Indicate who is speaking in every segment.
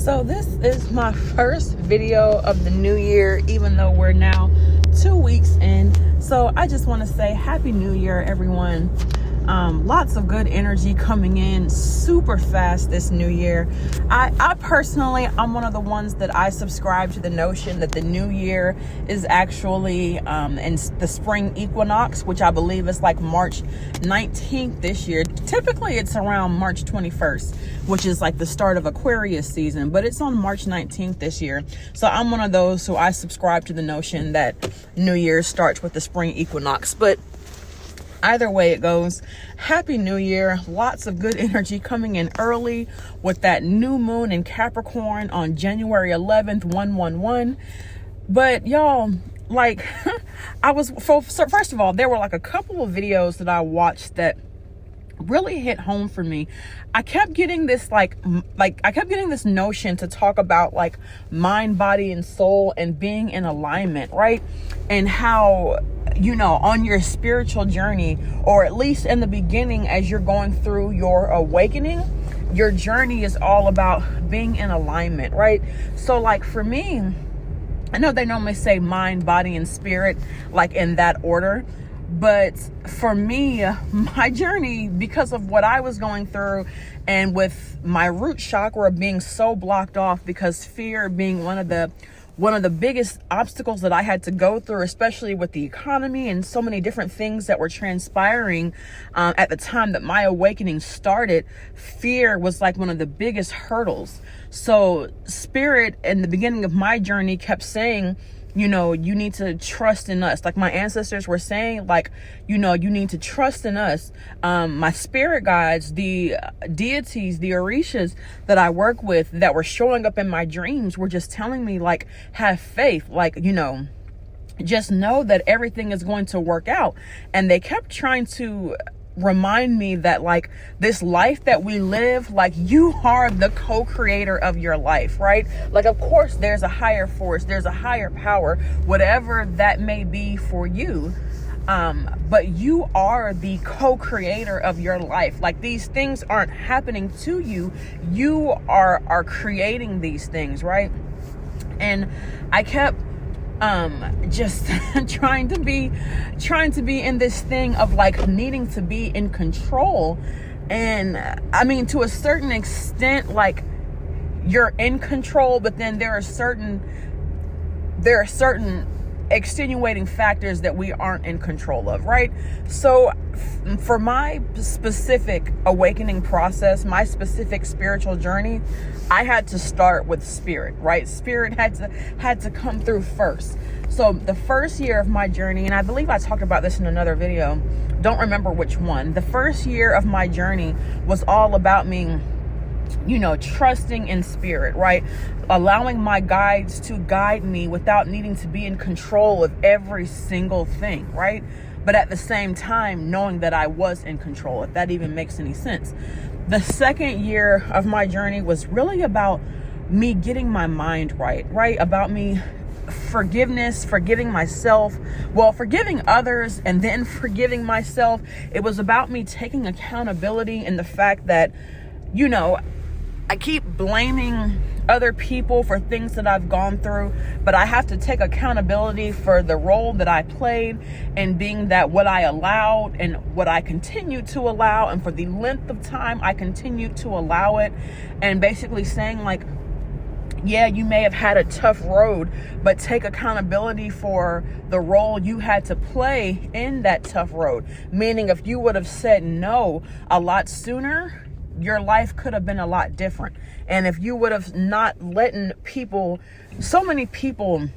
Speaker 1: So this is my first video of the new year, even though we're now 2 weeks in. So I just want to say Happy New Year, everyone. Lots of good energy coming in super fast this new year. I personally, I'm one of the ones that I subscribe to the notion that the new year is actually in the spring equinox, which I believe is like March 19th this year. Typically it's around March 21st, which is like the start of Aquarius season, but it's on March 19th this year. So I'm one of those who I subscribe to the notion that New Year starts with the spring equinox. But either way it goes, Happy New Year. Lots of good energy coming in early with that new moon in Capricorn on January 11th, 111. But y'all, like, first of all, there were like a couple of videos that I watched that really hit home for me. I kept getting this this notion to talk about like mind, body, and soul and being in alignment, right? And how, you know, on your spiritual journey, or at least in the beginning as you're going through your awakening, your journey is all about being in alignment, right? So like for me, I know they normally say mind, body, and spirit, like in that order. But for me, my journey, because of what I was going through and with my root chakra being so blocked off, because fear being one of the biggest obstacles that I had to go through, especially with the economy and so many different things that were transpiring at the time that my awakening started, fear was like one of the biggest hurdles. So spirit in the beginning of my journey kept saying, you know, you need to trust in us. Like my ancestors were saying, like, you know, you need to trust in us. My spirit guides, the deities, the Orishas that I work with that were showing up in my dreams were just telling me, like, have faith, like, you know, just know that everything is going to work out. And they kept trying to remind me that like this life that we live, like you are the co-creator of your life, right? Like, of course there's a higher force, there's a higher power, whatever that may be for you. But you are the co-creator of your life. Like these things aren't happening to you. You are creating these things, right? And I kept just trying to be in this thing of like needing to be in control. And I mean, to a certain extent, like you're in control, but then there are certain extenuating factors that we aren't in control of, right? So for my specific awakening process, my specific spiritual journey, I had to start with spirit, right? Spirit had to come through first. So the first year of my journey, and I believe I talked about this in another video, don't remember which one. The first year of my journey was all about me, you know, trusting in spirit, right? Allowing my guides to guide me without needing to be in control of every single thing, right? But at the same time, knowing that I was in control, if that even makes any sense. The second year of my journey was really about me getting my mind right? About me forgiveness, forgiving myself, forgiving others, and then forgiving myself. It was about me taking accountability in the fact that, you know, I keep blaming other people for things that I've gone through, but I have to take accountability for the role that I played and being that what I allowed and what I continue to allow, and for the length of time I continue to allow it, and basically saying like, yeah, you may have had a tough road, but take accountability for the role you had to play in that tough road. Meaning if you would have said no a lot sooner, your life could have been a lot different. And if you would have not letting so many people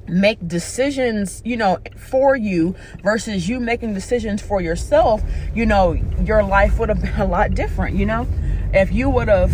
Speaker 1: make decisions, you know, for you versus you making decisions for yourself, you know, your life would have been a lot different, you know? If you would have,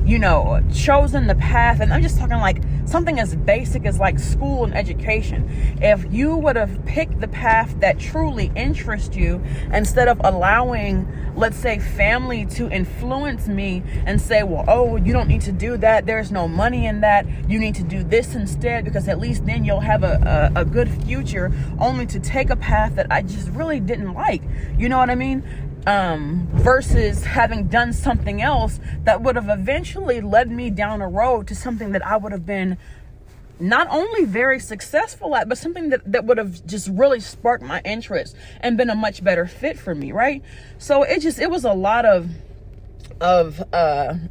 Speaker 1: you know, chosen the path, and I'm just talking like something as basic as like school and education. If you would have picked the path that truly interests you, instead of allowing, let's say, family to influence me and say, well, oh, you don't need to do that, there's no money in that, you need to do this instead, because at least then you'll have a good future, only to take a path that I just really didn't like. You know what I mean? versus having done something else that would have eventually led me down a road to something that I would have been not only very successful at, but something that would have just really sparked my interest and been a much better fit for me, right? So it was a lot of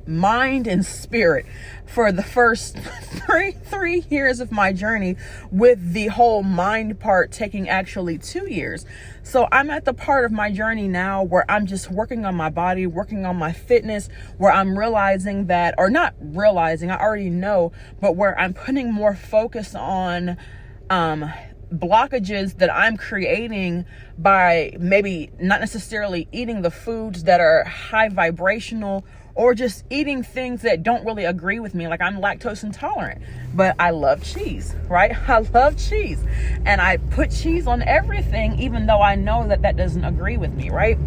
Speaker 1: mind and spirit for the first three years of my journey, with the whole mind part taking actually 2 years. So I'm at the part of my journey now where I'm just working on my body, working on my fitness, where I'm realizing that, or not realizing, I already know, but where I'm putting more focus on blockages that I'm creating by maybe not necessarily eating the foods that are high vibrational, or just eating things that don't really agree with me. Like, I'm lactose intolerant, but I love cheese, right? I love cheese, and I put cheese on everything, even though I know that doesn't agree with me, right?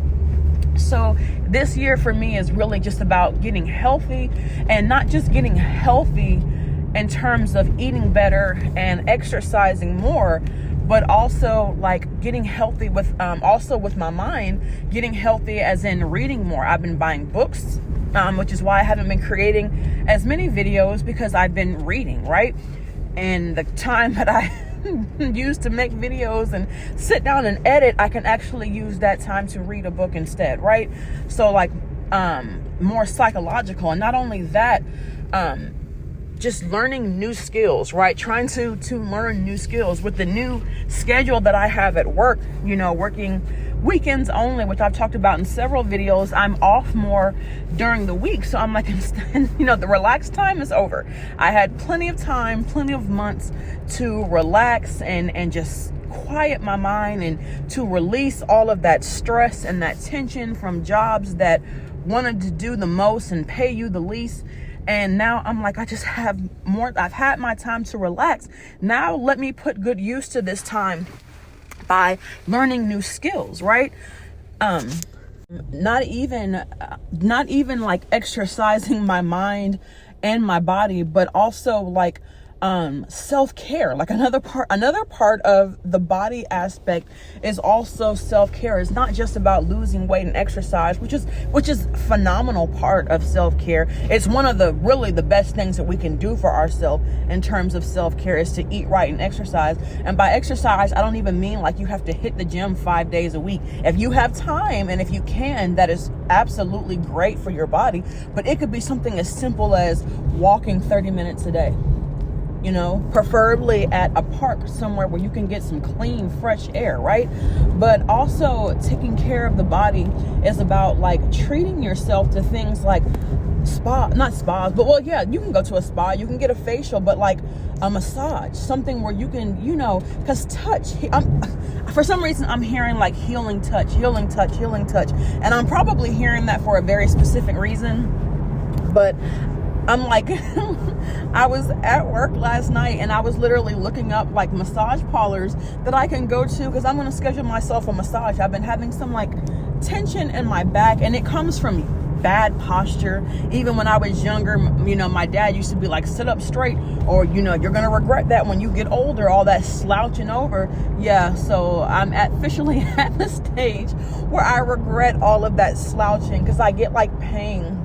Speaker 1: So this year for me is really just about getting healthy, and not just getting healthy in terms of eating better and exercising more, but also like getting healthy with also with my mind, getting healthy as in reading more. I've been buying books, which is why I haven't been creating as many videos, because I've been reading, right? And the time that I use to make videos and sit down and edit, I can actually use that time to read a book instead, right? So like more psychological. And not only that, just learning new skills, right? Trying to learn new skills with the new schedule that I have at work, working weekends only, which I've talked about in several videos. I'm off more during the week. So I'm like, the relaxed time is over. I had plenty of time, plenty of months to relax and just quiet my mind, and to release all of that stress and that tension from jobs that wanted to do the most and pay you the least. And now I'm like, I just have more. I've had my time to relax. Now let me put good use to this time by learning new skills, right? Not even like exercising my mind and my body, but also like self-care. Like another part of the body aspect is also self-care. It's not just about losing weight and exercise, which is phenomenal part of self-care. It's one of the best things that we can do for ourselves in terms of self-care, is to eat right and exercise. And by exercise, I don't even mean like you have to hit the gym 5 days a week. If you have time and if you can, that is absolutely great for your body. But it could be something as simple as walking 30 minutes a day. Preferably at a park somewhere where you can get some clean, fresh air, right? But also taking care of the body is about like treating yourself to things like not spas, but well, yeah, you can go to a spa, you can get a facial, but like a massage, something where you can, because touch, for some reason I'm hearing like healing touch, and I'm probably hearing that for a very specific reason, but I'm like, I was at work last night and I was literally looking up like massage parlors that I can go to, because I'm going to schedule myself a massage. I've been having some like tension in my back, and it comes from bad posture. Even when I was younger, my dad used to be like, sit up straight, or you're going to regret that when you get older, all that slouching over. Yeah, so I'm officially at the stage where I regret all of that slouching, because I get like pain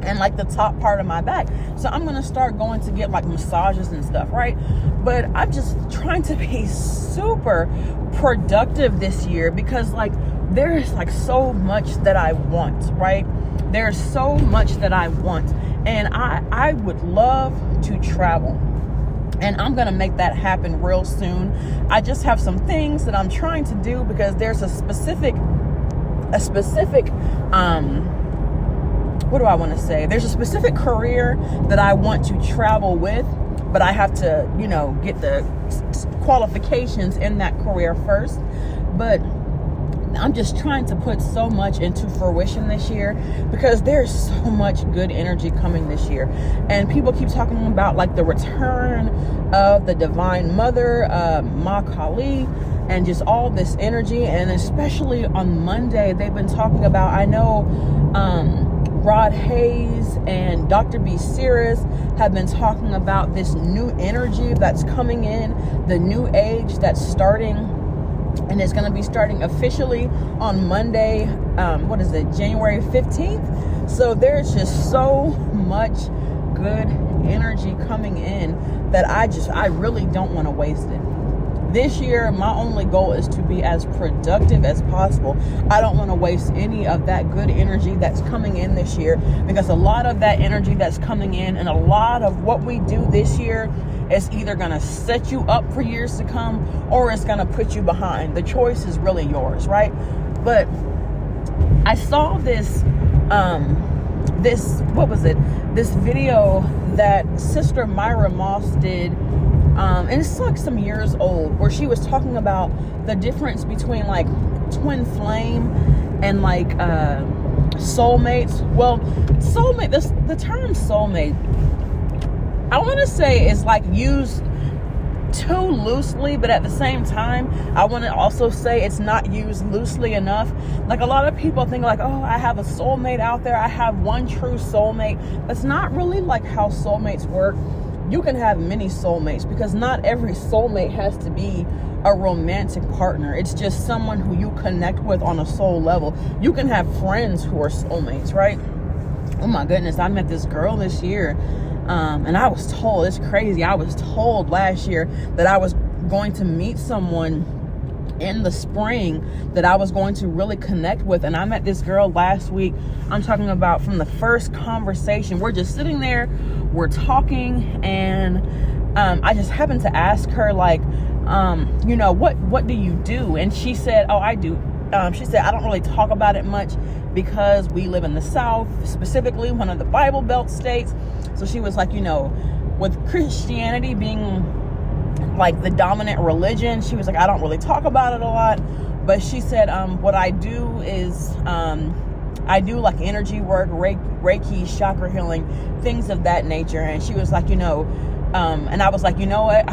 Speaker 1: and like the top part of my back. So I'm going to start going to get like massages and stuff, right? But I'm just trying to be super productive this year, because like there's like so much that I want, right? There's so much that I want, and I would love to travel, and I'm going to make that happen real soon. I just have some things that I'm trying to do, because there's a specific what do I want to say? There's a specific career that I want to travel with, but I have to, get the qualifications in that career first. But I'm just trying to put so much into fruition this year, because there's so much good energy coming this year. And people keep talking about like the return of the Divine Mother, Ma Kali, and just all this energy. And especially on Monday, they've been talking about, I know, Rod Hayes and Dr. B. Sears have been talking about this new energy that's coming in, the new age that's starting and it's going to be starting officially on Monday, January 15th. So there's just so much good energy coming in that I really don't want to waste it. This year, my only goal is to be as productive as possible. I don't want to waste any of that good energy that's coming in this year, because a lot of that energy that's coming in and a lot of what we do this year is either going to set you up for years to come or it's going to put you behind. The choice is really yours, right? But I saw this video that Sister Myra Moss did, and it's like some years old, where she was talking about the difference between like twin flame and like soulmates. Well, soulmate, the term soulmate, I want to say is like used too loosely, but at the same time, I want to also say it's not used loosely enough. Like, a lot of people think like, oh, I have a soulmate out there, I have one true soulmate. That's not really like how soulmates work. You can have many soulmates, because not every soulmate has to be a romantic partner. It's just someone who you connect with on a soul level. You can have friends who are soulmates, right? Oh my goodness, I met this girl this year. And I was told, it's crazy, I was told last year that I was going to meet someone in the spring that I was going to really connect with. And I met this girl last week. I'm talking about from the first conversation. We're just sitting there, we're talking, and I just happened to ask her, like, what do you do? And she said, oh, I do. She said, I don't really talk about it much because we live in the South, specifically one of the Bible Belt states. So she was like, with Christianity being like the dominant religion, she was like, I don't really talk about it a lot. But she said, what I do is I do like energy work, Reiki, chakra healing, things of that nature. And she was like, and I was like, you know what?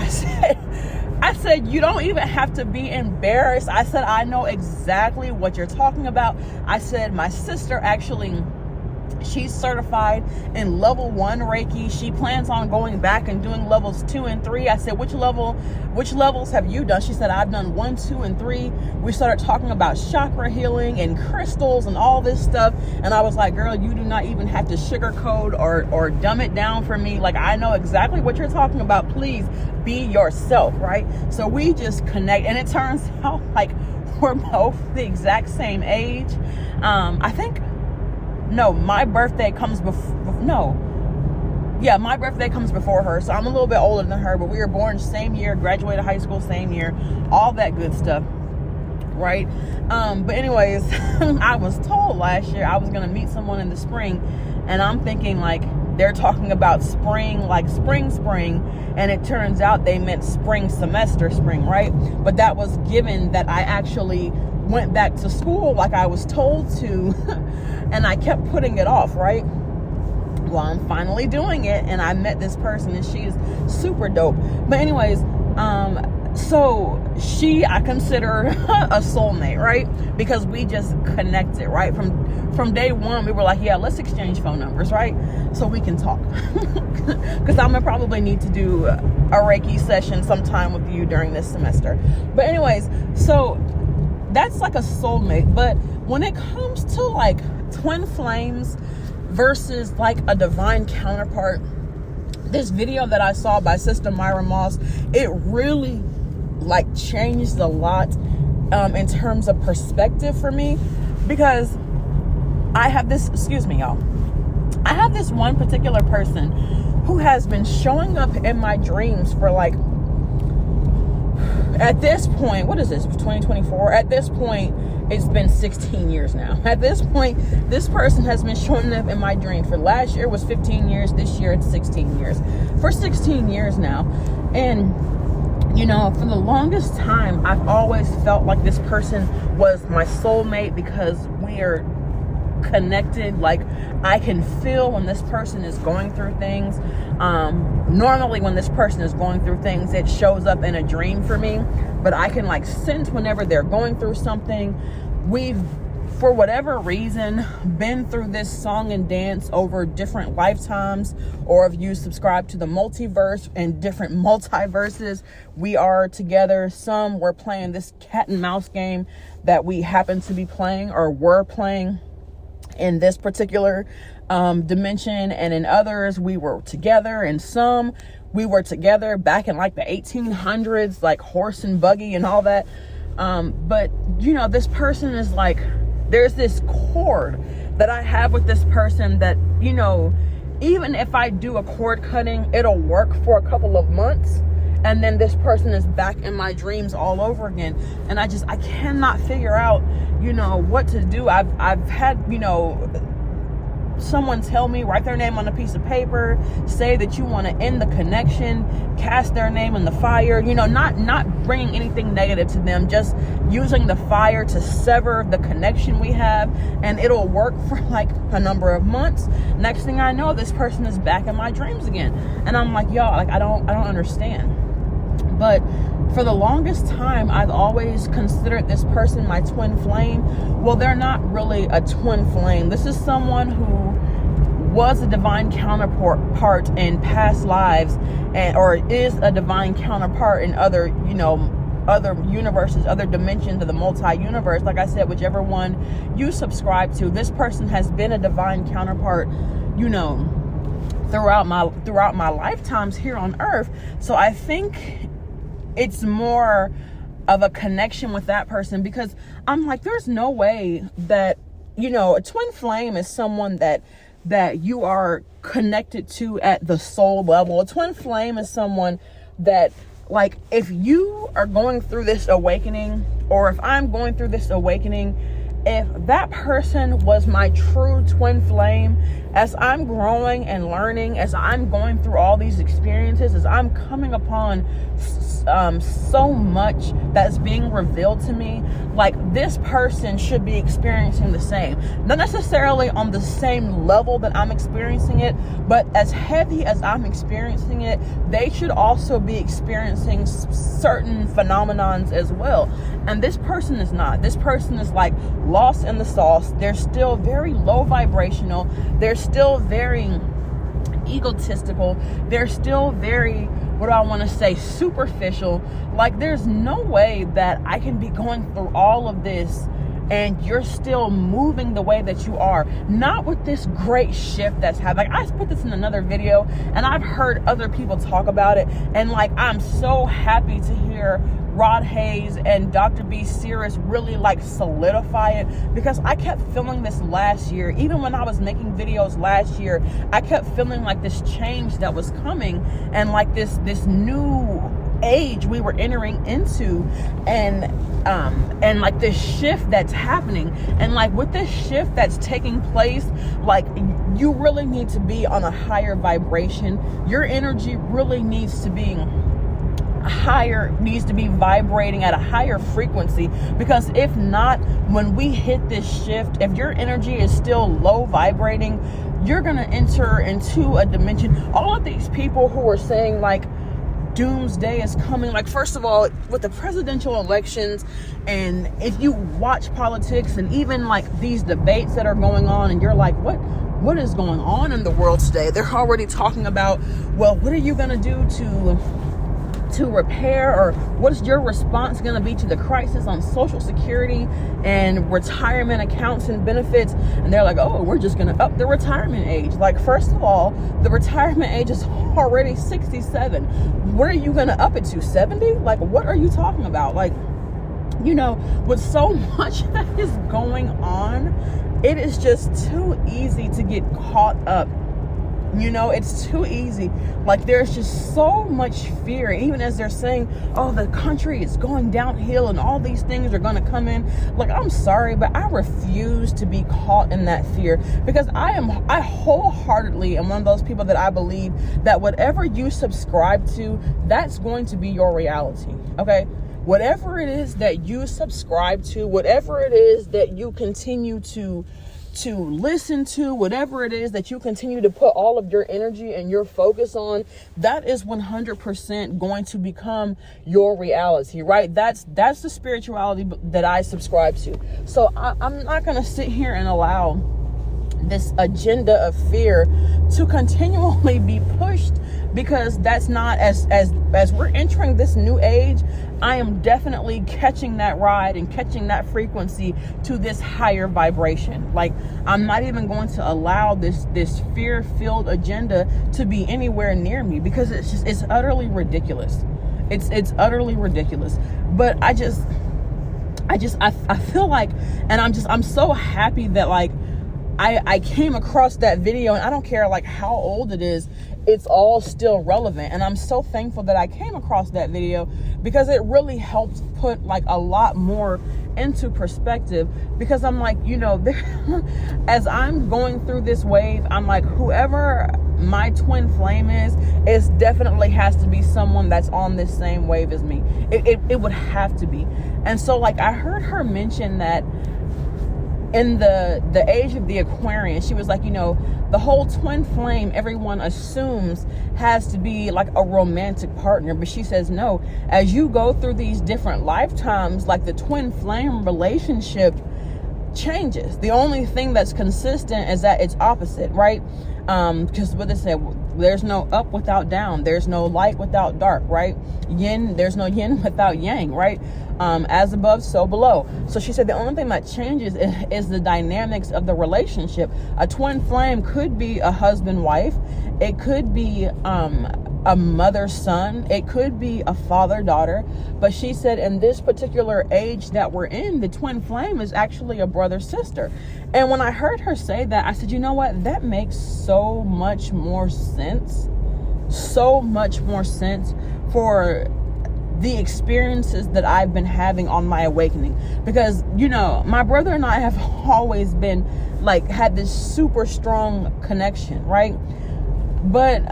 Speaker 1: I said, you don't even have to be embarrassed. I said, I know exactly what you're talking about. I said, my sister actually, she's certified in level 1 Reiki. She plans on going back and doing levels 2 and 3. I said, which levels have you done? She said, I've done 1, 2, and 3. We started talking about chakra healing and crystals and all this stuff. And I was like, girl, you do not even have to sugarcoat or dumb it down for me. Like, I know exactly what you're talking about. Please be yourself, right? So we just connect, and it turns out like we're both the exact same age. I think, no, my birthday comes my birthday comes before her. So I'm a little bit older than her, but we were born same year, graduated high school same year, all that good stuff, right? But anyways, I was told last year I was going to meet someone in the spring, and I'm thinking like they're talking about spring, like spring, and it turns out they meant spring, right? But that was given that I actually went back to school like I was told to, and I kept putting it off, right? Well, I'm finally doing it, and I met this person, and she is super dope. But anyways, so I consider a soulmate, right? Because we just connected, right? From day one, we were like, yeah, let's exchange phone numbers, right? So we can talk. Because I'm gonna probably need to do a Reiki session sometime with you during this semester. But anyways, so that's like a soulmate. But when it comes to like twin flames versus like a divine counterpart, this video that I saw by Sister Myra Moss, it really like changed a lot in terms of perspective for me, because I have this one particular person who has been showing up in my dreams for like, at this point, what is this, 2024? At this point, it's been 16 years now. At this point, this person has been showing up in my dreams. For last year was 15 years. This year it's 16 years. For 16 years now. And, for the longest time, I've always felt like this person was my soulmate, because we are connected. Like, I can feel when this person is going through things. Normally when this person is going through things, it shows up in a dream for me, but I can like sense whenever they're going through something. We've for whatever reason, been through this song and dance over different lifetimes, or if you subscribe to the multiverse and different multiverses, we are together. Some were playing this cat and mouse game that we happen to be playing or were playing in this particular dimension, and in others we were together, and some we were together back in like the 1800s, like horse and buggy and all that. But you know, this person is like, there's this cord that I have with this person that, you know, even if I do a cord cutting, it'll work for a couple of months, and then this person is back in my dreams all over again. And I cannot figure out, you know, what to do. I've had, you know, someone tell me, write their name on a piece of paper, say that you want to end the connection, cast their name in the fire, you know, not bringing anything negative to them, just using the fire to sever the connection we have, and it'll work for like a number of months. Next thing I know, this person is back in my dreams again, and I'm like, y'all, like, I don't understand. But for the longest time, I've always considered this person my twin flame. Well, they're not really a twin flame. This is someone who was a divine counterpart in past lives, or is a divine counterpart in other, you know, other universes, other dimensions of the multi-universe. Like I said, whichever one you subscribe to, this person has been a divine counterpart, you know, throughout my lifetimes here on Earth. So I think it's more of a connection with that person, because I'm like, there's no way that, you know, a twin flame is someone that you are connected to at the soul level. A twin flame is someone that, like, if you are going through this awakening, or if I'm going through this awakening, if that person was my true twin flame, as I'm growing and learning, as I'm going through all these experiences, as I'm coming upon so much that's being revealed to me, like, this person should be experiencing the same. Not necessarily on the same level that I'm experiencing it, but as heavy as I'm experiencing it, they should also be experiencing certain phenomenons as well. And this person is not. This person is like lost in the sauce. They're still very low vibrational. They're still very egotistical. They're still very, what do I want to say, superficial. Like, there's no way that I can be going through all of this and you're still moving the way that you are. Not with this great shift that's happening. Like, I put this in another video, and I've heard other people talk about it, and like, I'm so happy to hear Rod Hayes and Dr. B. Sears really like solidify it, because I kept feeling this last year. Even when I was making videos last year, I kept feeling like this change that was coming, and like this new age we were entering into, and like this shift that's happening. And like, with this shift that's taking place, like, you really need to be on a higher vibration. Your energy really needs to be vibrating at a higher frequency, because if not, when we hit this shift, if your energy is still low vibrating, you're gonna enter into a dimension. All of these people who are saying like doomsday is coming, like, first of all, with the presidential elections, and if you watch politics and even like these debates that are going on, and you're like, what is going on in the world today? They're already talking about, well, what are you gonna do to repair, or what's your response going to be to the crisis on Social Security and retirement accounts and benefits? And they're like, oh, we're just going to up the retirement age. Like, first of all, the retirement age is already 67. What are you going to up it to, 70? Like, what are you talking about? Like, you know, with so much that is going on, it is just too easy to get caught up. You know, it's too easy. Like, there's just so much fear, even as they're saying, oh, the country is going downhill and all these things are going to come in. Like, I'm sorry, but I refuse to be caught in that fear, because I wholeheartedly am one of those people that I believe that whatever you subscribe to, that's going to be your reality. Okay? Whatever it is that you subscribe to, whatever it is that you continue to listen to, whatever it is that you continue to put all of your energy and your focus on, that is 100% going to become your reality, right? That's the spirituality that I subscribe to. So I'm not going to sit here and allow this agenda of fear to continually be pushed, because that's not, as we're entering this new age, I am definitely catching that ride and catching that frequency to this higher vibration. Like, I'm not even going to allow this fear-filled agenda to be anywhere near me, because it's utterly ridiculous. It's utterly ridiculous. But I feel like, and I'm so happy that, like, I came across that video, and I don't care like how old it is, it's all still relevant. And I'm so thankful that I came across that video, because it really helps put like a lot more into perspective. Because I'm like, as I'm going through this wave, I'm like, whoever my twin flame is, it definitely has to be someone that's on this same wave as me. It would have to be. And so, like, I heard her mention that in the age of the Aquarius, she was like, the whole twin flame, everyone assumes has to be like a romantic partner. But she says, no, as you go through these different lifetimes, like, the twin flame relationship changes. The only thing that's consistent is that it's opposite, right? Because what they said, there's no up without down, there's no light without dark, right? There's no yin without yang, right? As above, so below. So she said the only thing that changes is the dynamics of the relationship. A twin flame could be a husband-wife, it could be a mother-son, it could be a father-daughter. But she said in this particular age that we're in, the twin flame is actually a brother-sister. And when I heard her say that, I said, you know what, that makes so much more sense for the experiences that I've been having on my awakening. Because, my brother and I have always been like, had this super strong connection, right? But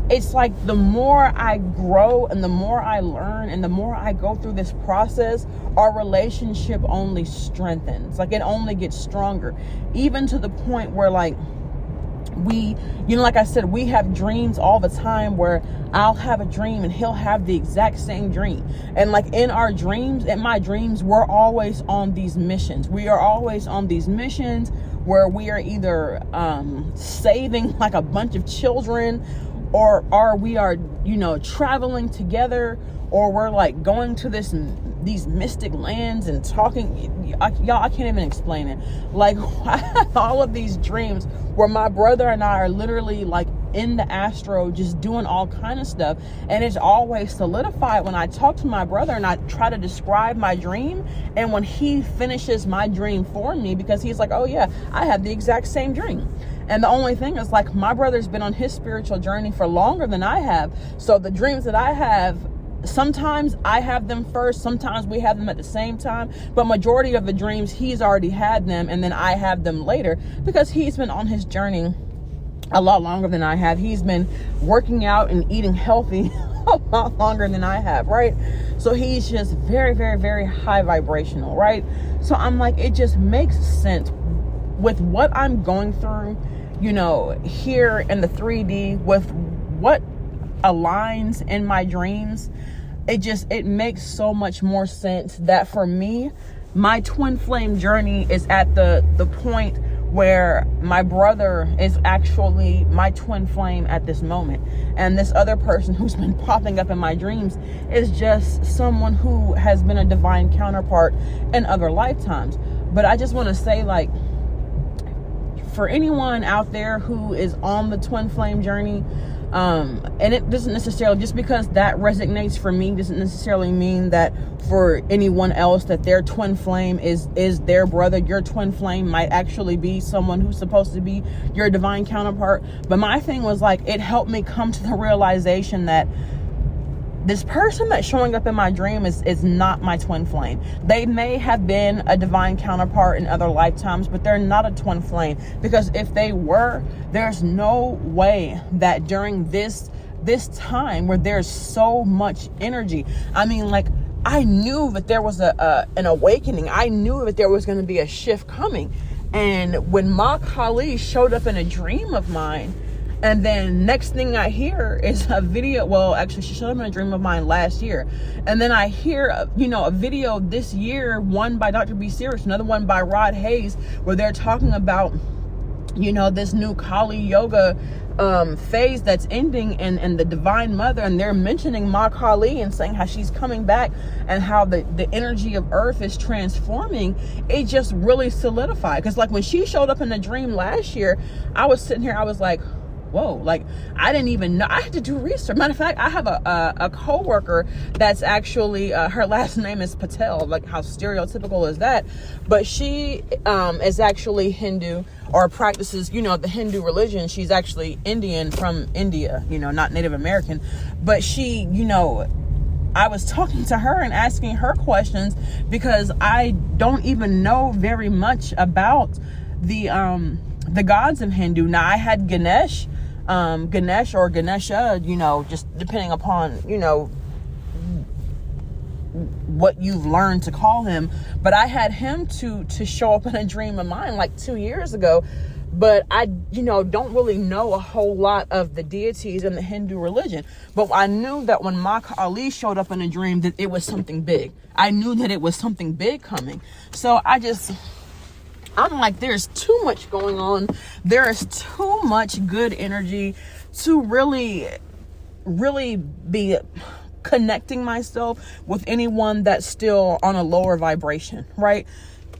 Speaker 1: it's like, the more I grow and the more I learn and the more I go through this process, our relationship only strengthens. Like, it only gets stronger, even to the point where, like, we, like I said, we have dreams all the time where I'll have a dream and he'll have the exact same dream. And like, in my dreams, we're always on these missions. We are always on these missions where we are either saving like a bunch of children, or we are, traveling together, or we're like going to these mystic lands and talking. Y'all, I can't even explain it. Like, all of these dreams where my brother and I are literally like in the astro, just doing all kind of stuff. And it's always solidified when I talk to my brother and I try to describe my dream, and when he finishes my dream for me, because he's like, oh yeah, I had the exact same dream. And the only thing is, like, my brother's been on his spiritual journey for longer than I have. So the dreams that I have, sometimes I have them first, sometimes we have them at the same time, but majority of the dreams, he's already had them, and then I have them later, because he's been on his journey a lot longer than I have. He's been working out and eating healthy a lot longer than I have, right? So he's just very, very, very high vibrational, right? So I'm like, it just makes sense with what I'm going through, here in the 3D, with what aligns in my dreams. It makes so much more sense that for me, my twin flame journey is at the point where my brother is actually my twin flame at this moment. And this other person who's been popping up in my dreams is just someone who has been a divine counterpart in other lifetimes. But I just want to say, like, for anyone out there who is on the twin flame journey, and it doesn't necessarily, just because that resonates for me doesn't necessarily mean that for anyone else that their twin flame is their brother. Your twin flame might actually be someone who's supposed to be your divine counterpart. But my thing was, like, it helped me come to the realization that this person that's showing up in my dream is not my twin flame. They may have been a divine counterpart in other lifetimes, but they're not a twin flame. Because if they were, there's no way that during this time where there's so much energy, I mean, like, I knew that there was an awakening. I knew that there was going to be a shift coming. And when Ma Kali showed up in a dream of mine, and then next thing I hear is a video. Well, actually, she showed up in a dream of mine last year. And then I hear, a video this year, one by Dr. B. Sears, another one by Rod Hayes, where they're talking about, this new Kali yoga phase that's ending, and the Divine Mother. And they're mentioning Ma Kali and saying how she's coming back and how the energy of Earth is transforming. It just really solidified. Because like when she showed up in a dream last year, I was sitting here, I was like, whoa, like I didn't even know. I had to do research. Matter of fact, I have a co-worker that's actually her last name is Patel. Like, how stereotypical is that? But she is actually Hindu, or practices the Hindu religion. She's actually Indian, from India, not Native American. But she, I was talking to her and asking her questions, because I don't even know very much about the gods of Hindu. Now, I had Ganesh or Ganesha, just depending upon, what you've learned to call him. But I had him to show up in a dream of mine like 2 years ago. But I, don't really know a whole lot of the deities in the Hindu religion. But I knew that when Ma Kali showed up in a dream, that it was something big. I knew that it was something big coming. So I'm like, there's too much going on. There is too much good energy to really, really be connecting myself with anyone that's still on a lower vibration, right?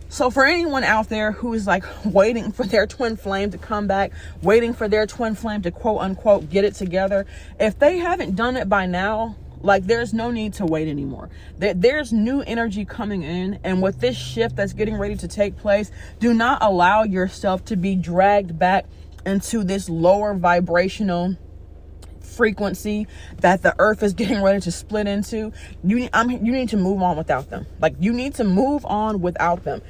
Speaker 1: So for anyone out there who is like waiting for their twin flame to come back, waiting for their twin flame to quote unquote get it together, if they haven't done it by now, like, there's no need to wait anymore. There's new energy coming in. And with this shift that's getting ready to take place, do not allow yourself to be dragged back into this lower vibrational frequency that the earth is getting ready to split into. You need to move on without them. Like, you need to move on without them.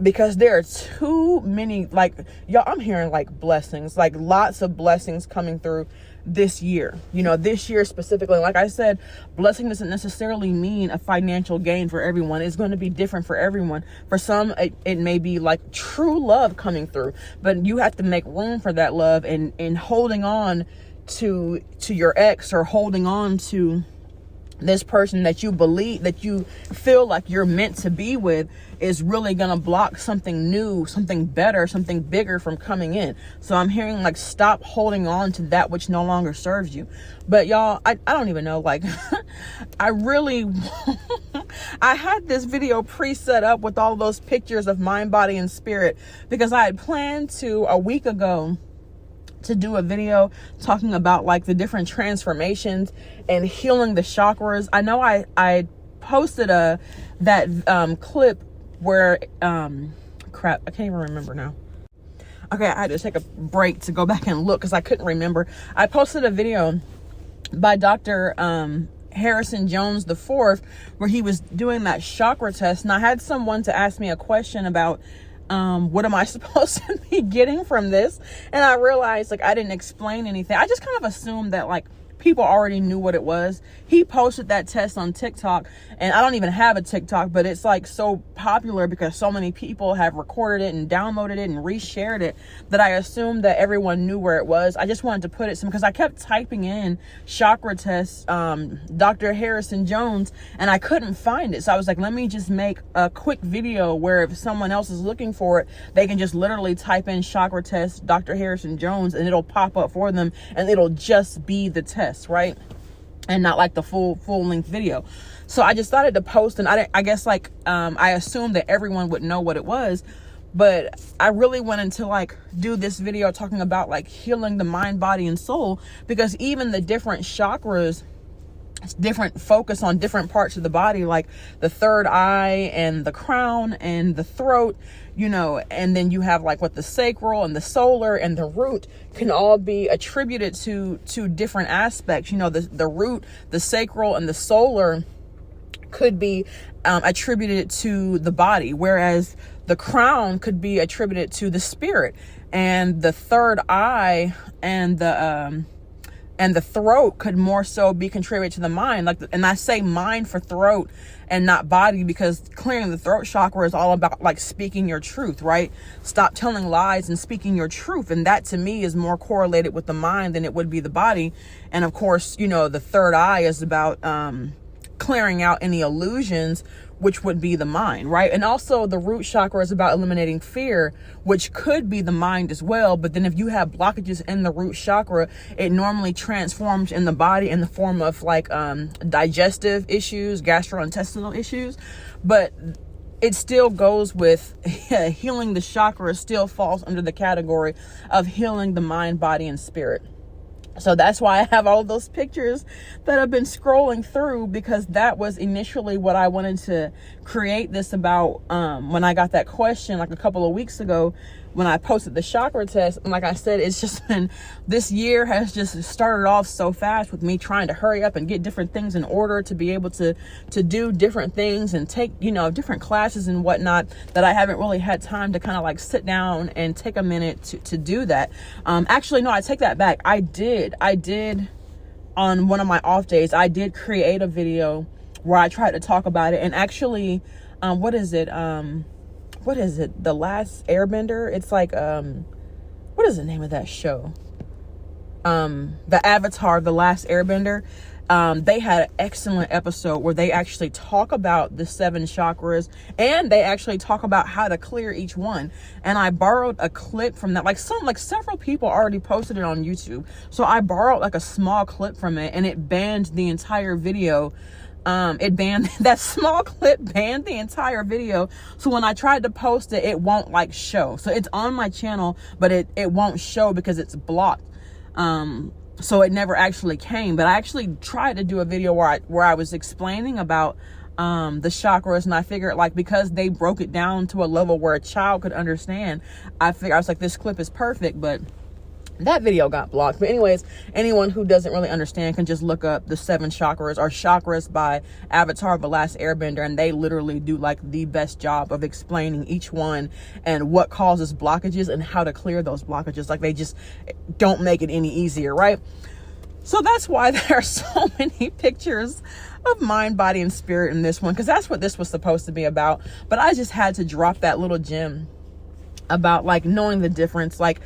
Speaker 1: Because there are too many, like, y'all, I'm hearing like blessings, like lots of blessings coming through this year, this year specifically. Like I said, blessing doesn't necessarily mean a financial gain for everyone. It's going to be different for everyone. For some, it may be like true love coming through, but you have to make room for that love, and holding on to your ex, or holding on to this person that you believe, that you feel like you're meant to be with, is really gonna block something new, something better, something bigger from coming in. So I'm hearing like, stop holding on to that which no longer serves you. But y'all, I don't even know, like I really I had this video pre-set up with all those pictures of mind, body, and spirit, because I had planned to, a week ago, to do a video talking about like the different transformations and healing the chakras. I know I posted that clip where crap, I can't even remember now. Okay, I had to take a break to go back and look because I couldn't remember. I posted a video by Dr. Harrison Jones the Fourth, where he was doing that chakra test, and I had someone to ask me a question about what am I supposed to be getting from this? And I realized like I didn't explain anything. I just kind of assumed that like people already knew what it was. He posted that test on TikTok, and I don't even have a TikTok, but it's like so popular because so many people have recorded it and downloaded it and reshared it, that I assumed that everyone knew where it was. I just wanted to put it some, because I kept typing in chakra test, Dr. Harrison Jones, and I couldn't find it. So I was like, let me just make a quick video where if someone else is looking for it, they can just literally type in chakra test Dr. Harrison Jones, and it'll pop up for them, and it'll just be the test, right? And not like the full length video. So I just started to post, and I guess like I assumed that everyone would know what it was, but I really wanted to like do this video talking about like healing the mind, body, and soul, because even the different chakras, it's different focus on different parts of the body, like the third eye and the crown and the throat, and then you have like what the sacral and the solar and the root can all be attributed to different aspects. The root, the sacral, and the solar could be attributed to the body, whereas the crown could be attributed to the spirit, and the third eye and And the throat could more so be contributed to the mind. And I say mind for throat and not body, because clearing the throat chakra is all about like speaking your truth, right? Stop telling lies and speaking your truth. And that to me is more correlated with the mind than it would be the body. And of course, the third eye is about clearing out any illusions, which would be the mind, right? And also the root chakra is about eliminating fear, which could be the mind as well. But then if you have blockages in the root chakra, it normally transforms in the body in the form of like digestive issues, gastrointestinal issues. But it still goes with healing the chakra, still falls under the category of healing the mind, body, and spirit. So that's why I have all those pictures that I've been scrolling through, because that was initially what I wanted to create this about when I got that question like a couple of weeks ago when I posted the chakra test. And like I said, it's just been, this year has just started off so fast with me trying to hurry up and get different things in order to be able to do different things and take, different classes and whatnot, that I haven't really had time to kind of like sit down and take a minute to do that. Actually, no, I take that back. I did on one of my off days, I did create a video where I tried to talk about it. And actually, what is it? The Last Airbender? It's like, what is the name of that show? The Avatar, The Last Airbender. They had an excellent episode where they actually talk about the 7 chakras, and they actually talk about how to clear each one. And I borrowed a clip from that. Like several people already posted it on YouTube. So I borrowed like a small clip from it, and it banned the entire video. That small clip banned the entire video. So when I tried to post it, it won't like show. So it's on my channel, but it won't show because it's blocked. So it never actually came. But I actually tried to do a video where I was explaining about the chakras, and I figured like, because they broke it down to a level where a child could understand, I was like, this clip is perfect. But that video got blocked. But anyways, anyone who doesn't really understand can just look up the 7 chakras, or Chakras by Avatar, The Last Airbender, and they literally do like the best job of explaining each one and what causes blockages and how to clear those blockages. Like, they just don't make it any easier, right? So that's why there are so many pictures of mind, body, and spirit in this one, because that's what this was supposed to be about. But I just had to drop that little gem about like knowing the difference. Like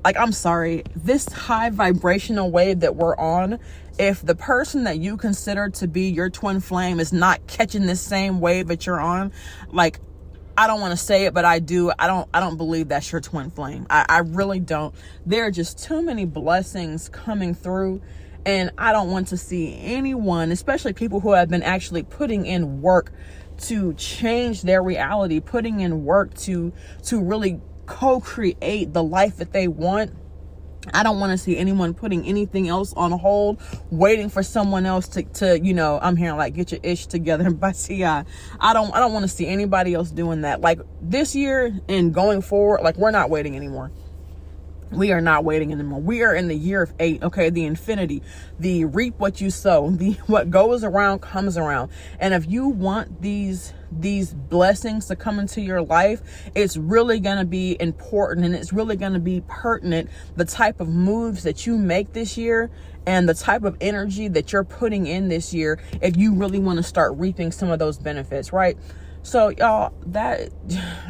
Speaker 1: I'm sorry, this high vibrational wave that we're on, if the person that you consider to be your twin flame is not catching this same wave that you're on, like, I don't want to say it, but I do. I don't believe that's your twin flame. I really don't. There are just too many blessings coming through, and I don't want to see anyone, especially people who have been actually putting in work to change their reality, putting in work to really co-create the life that they want. I don't want to see anyone putting anything else on hold, waiting for someone else to I'm hearing like, get your ish together by T.I. I don't want to see anybody else doing that. Like, this year and going forward, like, we're not waiting anymore. We are not waiting anymore. We are in the year of 8. Okay. The infinity, the reap what you sow, the what goes around comes around. And if you want these blessings to come into your life, it's really going to be important, and it's really going to be pertinent, the type of moves that you make this year and the type of energy that you're putting in this year, if you really want to start reaping some of those benefits, right? So y'all, that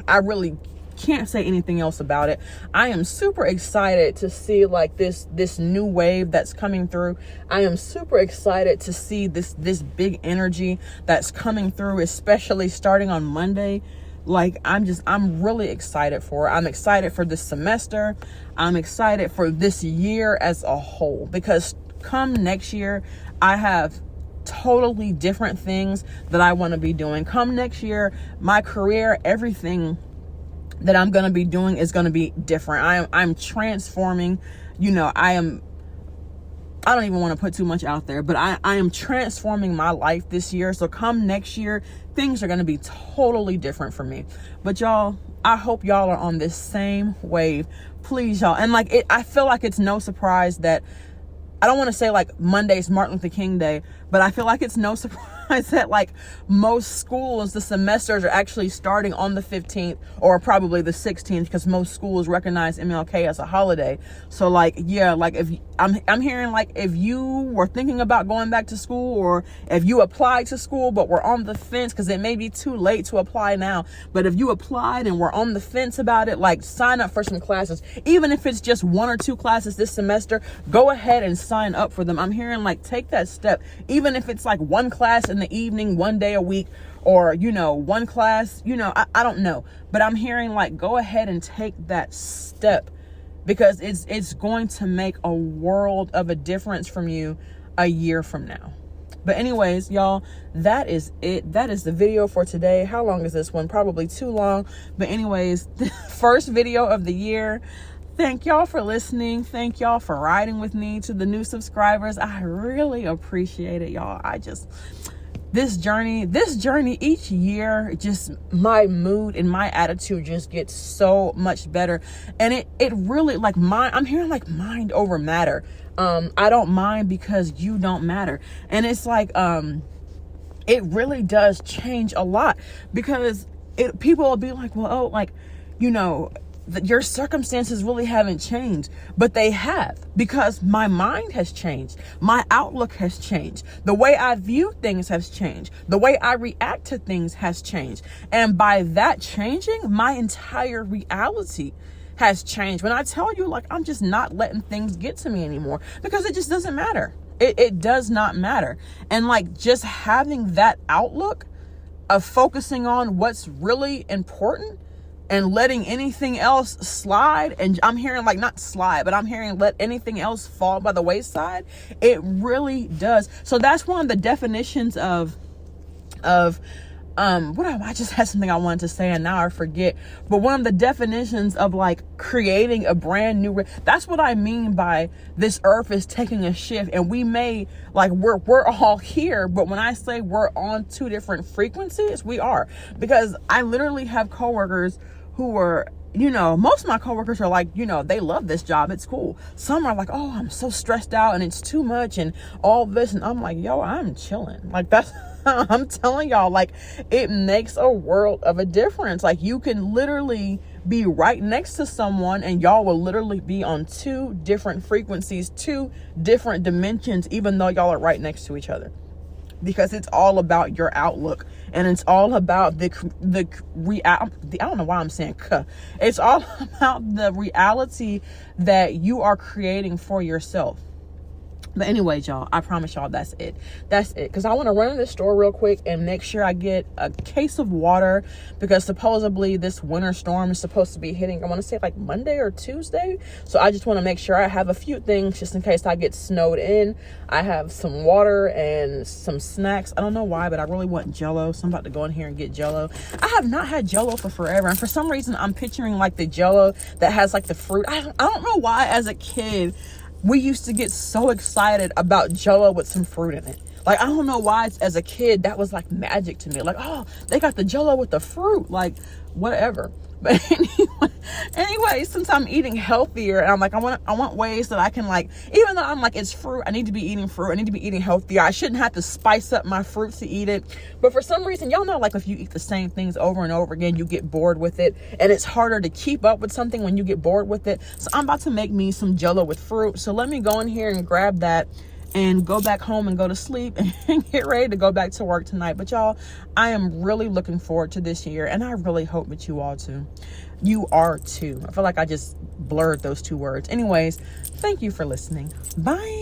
Speaker 1: I really can't say anything else about it. I am super excited to see like this new wave that's coming through. I am super excited to see this big energy that's coming through, especially starting on Monday. Like, I'm really excited for it. I'm excited for this semester. I'm excited for this year as a whole, because come next year, I have totally different things that I want to be doing. Come next year, my career, everything that I'm going to be doing is going to be different. I'm transforming, I don't even want to put too much out there, but I am transforming my life this year. So come next year, things are going to be totally different for me. But y'all, I hope y'all are on this same wave. Please, y'all. And like, I feel like it's no surprise that, I don't want to say like Monday's Martin Luther King Day, But I feel like it's no surprise that like most schools, the semesters are actually starting on the 15th or probably the 16th, because most schools recognize MLK as a holiday. So like, yeah, like if I'm hearing like if you were thinking about going back to school, or if you applied to school but were on the fence, because it may be too late to apply now, but if you applied and were on the fence about it, like sign up for some classes. Even if it's just 1 or 2 classes this semester, go ahead and sign up for them. I'm hearing like take that step, even if it's like 1 class in the evening, 1 day a week, or, you know, 1 class, you know, I don't know, but I'm hearing like go ahead and take that step, because it's going to make a world of a difference from you a year from now. But anyways, y'all, that is it. That is the video for today. How long is this one? Probably too long. But anyways, the first video of the year. Thank y'all for listening. Thank y'all for riding with me. To the new subscribers, I really appreciate it, y'all. This journey each year, just my mood and my attitude just gets so much better. And it really, like, I'm hearing like mind over matter. I don't mind because you don't matter. And it's like, it really does change a lot, because people will be like, well, oh, like, you know, your circumstances really haven't changed, but they have, because my mind has changed. My outlook has changed. The way I view things has changed. The way I react to things has changed. And by that changing, my entire reality has changed. When I tell you, like, I'm just not letting things get to me anymore, because it just doesn't matter. It does not matter. And like just having that outlook of focusing on what's really important and letting anything else slide, and I'm hearing like not slide, but I'm hearing let anything else fall by the wayside, it really does. So that's one of the definitions of I just had something I wanted to say and now I forget, but one of the definitions of like creating a brand new, that's what I mean by this earth is taking a shift. And we may like, we're all here, but when I say we're on 2 different frequencies, we are, because I literally have coworkers who are, you know, most of my coworkers are like, you know, they love this job. It's cool. Some are like, oh, I'm so stressed out and it's too much and all this. And I'm like, yo, I'm chilling. Like that's, I'm telling y'all, like it makes a world of a difference. Like you can literally be right next to someone and y'all will literally be on 2 different frequencies, 2 different dimensions, even though y'all are right next to each other. Because it's all about your outlook, and it's all about I don't know why I'm saying it's all about the reality that you are creating for yourself. But anyways, y'all, I promise y'all that's it. Because I want to run to the store real quick and make sure I get a case of water, because supposedly this winter storm is supposed to be hitting, I want to say like Monday or Tuesday. So I just want to make sure I have a few things just in case I get snowed in. I have some water and some snacks. I don't know why, but I really want Jell-O. So I'm about to go in here and get Jell-O. I have not had Jell-O for forever. And for some reason, I'm picturing like the Jell-O that has like the fruit. I don't know why as a kid, we used to get so excited about Jell-O with some fruit in it. Like, I don't know why as a kid, that was like magic to me. Like, oh, they got the Jell-O with the fruit, like whatever. But anyway, since I'm eating healthier and I'm like, I want ways that I can like, even though I'm like, it's fruit, I need to be eating fruit. I need to be eating healthier. I shouldn't have to spice up my fruits to eat it. But for some reason, y'all know, like if you eat the same things over and over again, you get bored with it. And it's harder to keep up with something when you get bored with it. So I'm about to make me some Jell-O with fruit. So let me go in here and grab that and go back home and go to sleep and get ready to go back to work tonight. But y'all, I am really looking forward to this year, and I really hope that you all too. You are too. I feel like I just blurred those 2 words. Anyways, thank you for listening. Bye.